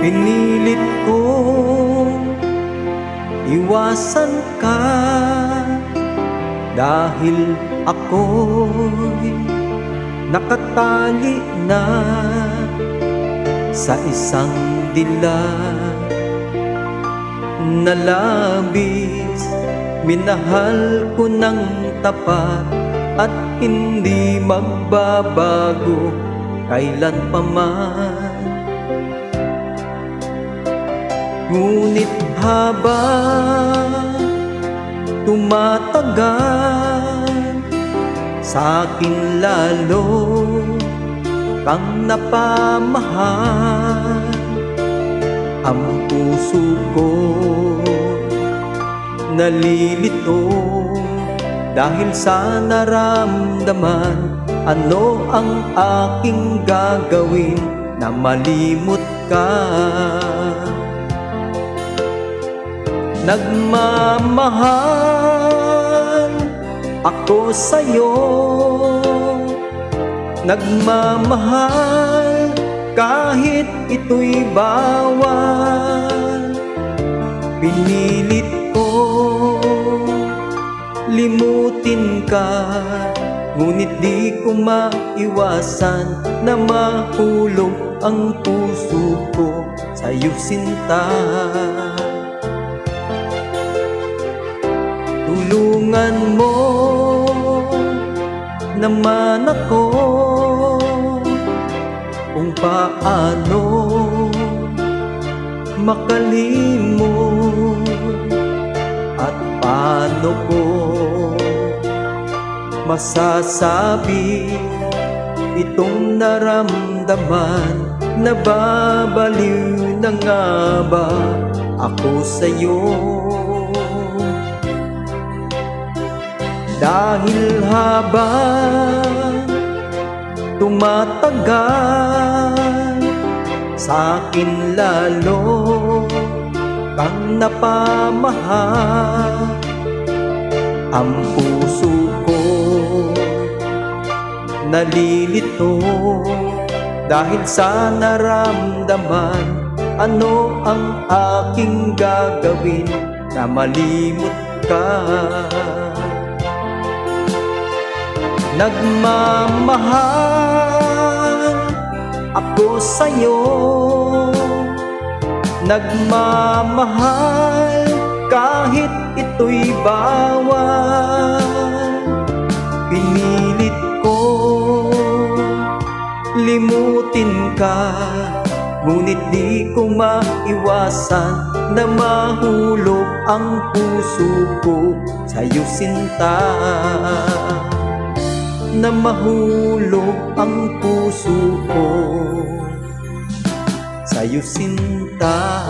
Pinilit kong iwasan ka dahil ako'y nakatali na sa isang dilag na labis. Minahal ko ng tapat at hindi magbabago kailan pa man. Ngunit habang tumatagal, sa'kin lalo kang napamahal. Ang puso ko nalilito dahil sa naramdaman. Ano ang aking gagawin na malimot ka? Nagmamahal ako sa'yo, nagmamahal kahit ito'y bawal. Pinilit ko limutin ka, ngunit di ko maiwasan na mahulog ang puso ko sa'yo, sinta. Tulungan mo naman ako kung paano makalimot at paano ko masasabi itong naramdaman. Nababaliw na nga ba ako sa'yo? Dahil habang tumatagal, sa'kin lalo kang napamahal. Ang puso ko nalilito dahil sa naramdaman. Ano ang aking gagawin na malimot ka? Nagmamahal ako sa'yo, nagmamahal kahit ito'y bawal. Pinilit ko limutin ka, ngunit di ko maiwasan na mahulog ang puso ko sa'yo, sinta. Na mahulog ang puso ko sa'yo, sinta.